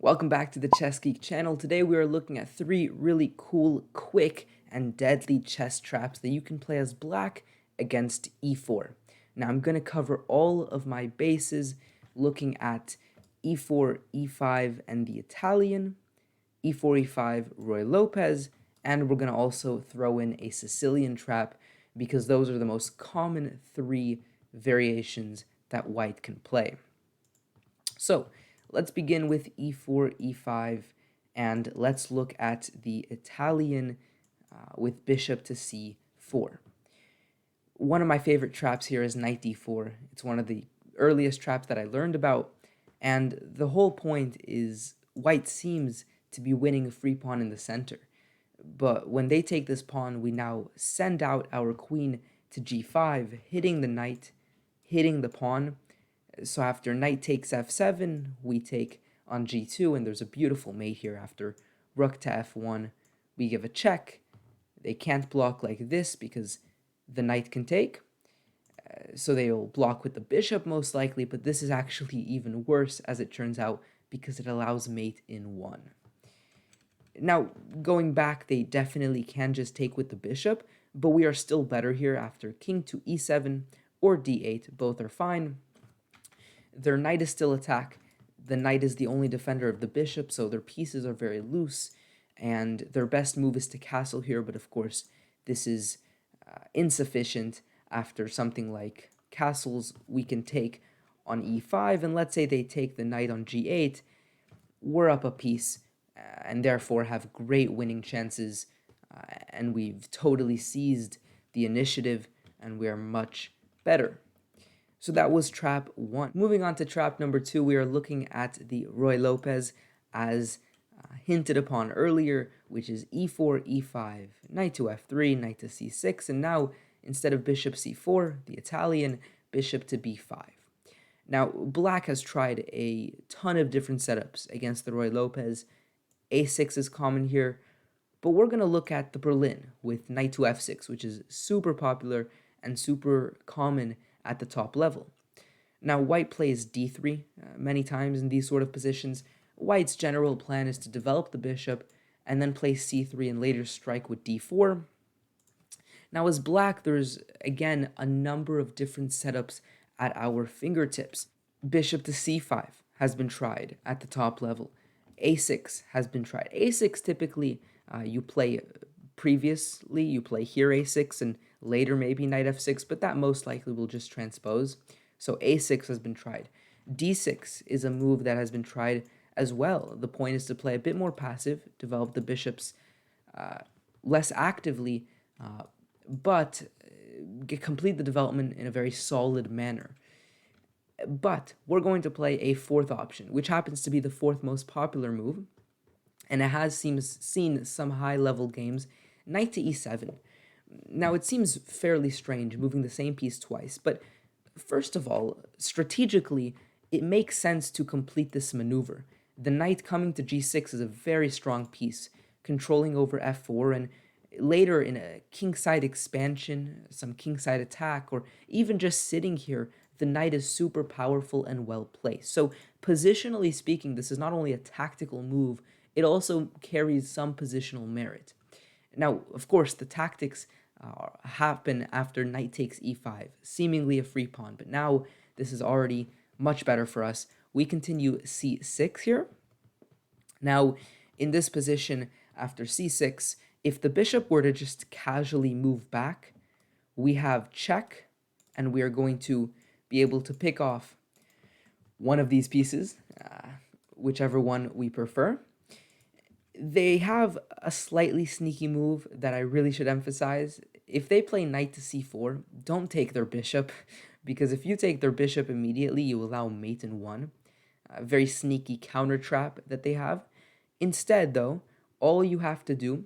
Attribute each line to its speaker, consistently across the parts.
Speaker 1: Welcome back to the Chess Geek channel. Today we are looking at three really cool, quick, and deadly chess traps that you can play as black against e4. Now I'm going to cover all of my bases looking at e4, e5, and the Italian, e4, e5, Ruy Lopez, and we're going to also throw in a Sicilian trap because those are the most common three variations that white can play. So let's begin with e4, e5, and let's look at the Italian with bishop to c4. One of my favorite traps here is knight d4. It's one of the earliest traps that I learned about, and the whole point is white seems to be winning a free pawn in the center. But when they take this pawn, we now send out our queen to g5, hitting the knight, hitting the pawn. So after knight takes f7, we take on g2, and there's a beautiful mate here after rook to f1. We give a check. They can't block like this because the knight can take. So they'll block with the bishop most likely, but this is actually even worse as it turns out because it allows mate in 1. Now, going back, they definitely can just take with the bishop, but we are still better here after king to e7 or d8. Both are fine. Their knight is still attack. The knight is the only defender of the bishop, so their pieces are very loose, and their best move is to castle here, but of course this is insufficient. After something like castles, we can take on e5, and let's say they take the knight on g8, we're up a piece, and therefore have great winning chances, and we've totally seized the initiative, and we are much better. So that was trap 1. Moving on to trap number 2, we are looking at the Ruy Lopez as hinted upon earlier, which is e4, e5, knight to f3, knight to c6, and now instead of bishop c4, the Italian, bishop to b5. Now, black has tried a ton of different setups against the Ruy Lopez. a6 is common here, but we're going to look at the Berlin with knight to f6, which is super popular and super common at the top level. Now, white plays d3 many times in these sort of positions. White's general plan is to develop the bishop and then play c3 and later strike with d4. Now, as black, there's, again, a number of different setups at our fingertips. Bishop to c5 has been tried at the top level. a6 has been tried. a6 typically you play previously, you play here a6 and later maybe knight f6, but that most likely will just transpose. So a6 has been tried. d6 is a move that has been tried as well. The point is to play a bit more passive, develop the bishops less actively, but complete the development in a very solid manner. But we're going to play a fourth option, which happens to be the fourth most popular move, and it has seen some high-level games, knight to e7. Now, it seems fairly strange moving the same piece twice, but first of all, strategically, it makes sense to complete this maneuver. The knight coming to g6 is a very strong piece, controlling over f4, and later in a kingside expansion, some kingside attack, or even just sitting here, the knight is super powerful and well placed. So positionally speaking, this is not only a tactical move, it also carries some positional merit. Now, of course, the tactics happen after knight takes e5, seemingly a free pawn, but now this is already much better for us. We continue c6 here. Now, in this position, after c6, if the bishop were to just casually move back, we have check, and we are going to be able to pick off one of these pieces, whichever one we prefer. They have a slightly sneaky move that I really should emphasize. If they play knight to c4, don't take their bishop, because if you take their bishop immediately, you allow mate in 1. A very sneaky counter trap that they have. Instead, though, all you have to do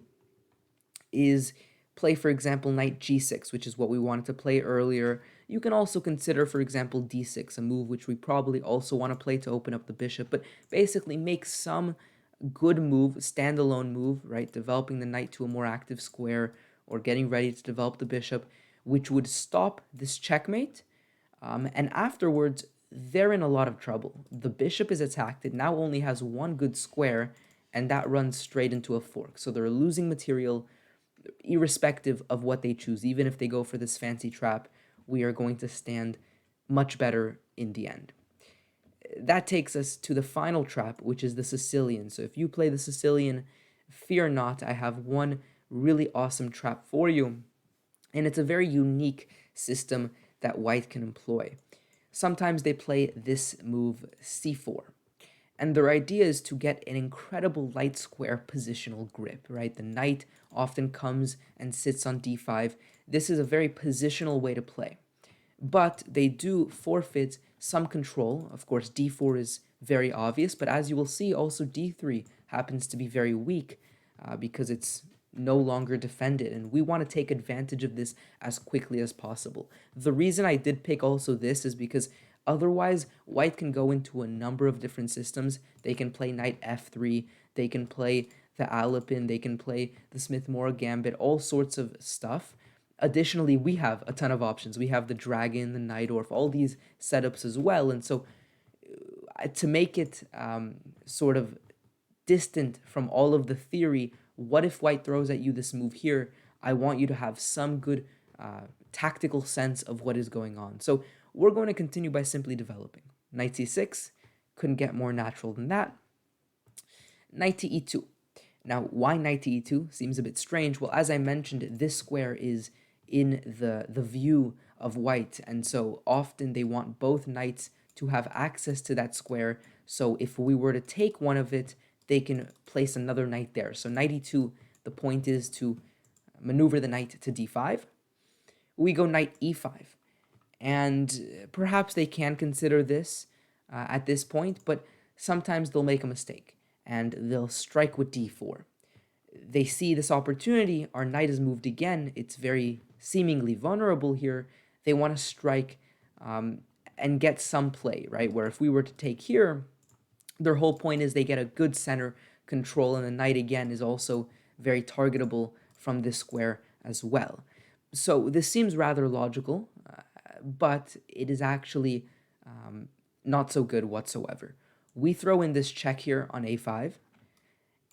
Speaker 1: is play, for example, knight g6, which is what we wanted to play earlier. You can also consider, for example, d6, a move which we probably also want to play to open up the bishop, but basically make some good move, standalone move, right? Developing the knight to a more active square or getting ready to develop the bishop, which would stop this checkmate. And afterwards, they're in a lot of trouble. The bishop is attacked. It now only has one good square, and that runs straight into a fork. So they're losing material irrespective of what they choose. Even if they go for this fancy trap, we are going to stand much better in the end. That takes us to the final trap, which is the Sicilian. So if you play the Sicilian, fear not, I have one really awesome trap for you. And it's a very unique system that white can employ. Sometimes they play this move c4. And their idea is to get an incredible light square positional grip, right? The knight often comes and sits on d5. This is a very positional way to play. But they do forfeit some control. Of course, d4 is very obvious, but as you will see, also d3 happens to be very weak because it's no longer defended, and we want to take advantage of this as quickly as possible. The reason I did pick also this is because otherwise, white can go into a number of different systems. They can play knight f3, they can play the Alapin, they can play the Smith-Morra Gambit, all sorts of stuff. Additionally, we have a ton of options. We have the dragon, the Najdorf, all these setups as well. And so to make it sort of distant from all of the theory, what if white throws at you this move here? I want you to have some good tactical sense of what is going on. So we're going to continue by simply developing. Knight c6, couldn't get more natural than that. Knight to e2. Now, why knight to e2 seems a bit strange. Well, as I mentioned, this square is in the view of white, and so often they want both knights to have access to that square. So if we were to take one of it, they can place another knight there. So knight e2, the point is to maneuver the knight to d5. We go knight e5, and perhaps they can consider this at this point, but sometimes they'll make a mistake and they'll strike with d4. They see this opportunity, our knight is moved again, it's very seemingly vulnerable here. They want to strike and get some play, right? Where if we were to take here, their whole point is they get a good center control, and the knight again is also very targetable from this square as well. So this seems rather logical, but it is actually not so good whatsoever. We throw in this check here on a5,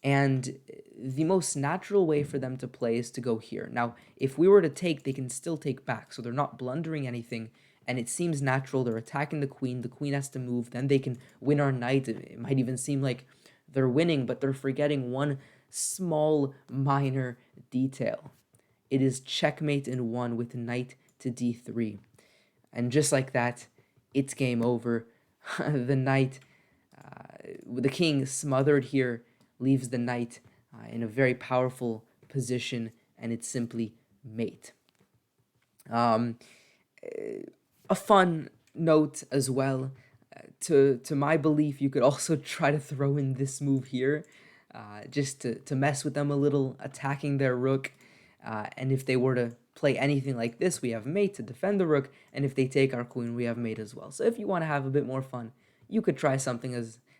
Speaker 1: and the most natural way for them to play is to go here. Now, if we were to take, they can still take back, so they're not blundering anything, and it seems natural. They're attacking the queen has to move, then they can win our knight. It might even seem like they're winning, but they're forgetting one small minor detail. It is checkmate in one with knight to d3. And just like that, it's game over. The knight, the king smothered here, leaves the knight in a very powerful position, and it's simply mate. A fun note as well, to my belief, you could also try to throw in this move here, just to mess with them a little, attacking their rook. And if they were to play anything like this, we have mate to defend the rook, and if they take our queen, we have mate as well. So if you want to have a bit more fun, you could try something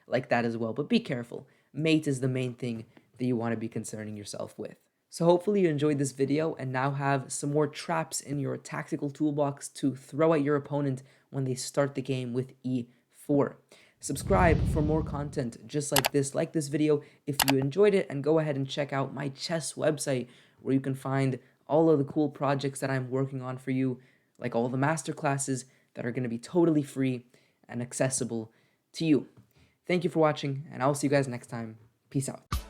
Speaker 1: like that as well, but be careful. Mate is the main thing that you want to be concerning yourself with. So hopefully you enjoyed this video and now have some more traps in your tactical toolbox to throw at your opponent when they start the game with e4. Subscribe for more content just like this video if you enjoyed it, and go ahead and check out my chess website where you can find all of the cool projects that I'm working on for you, like all the masterclasses that are going to be totally free and accessible to you. Thank you for watching, and I'll see you guys next time. Peace out.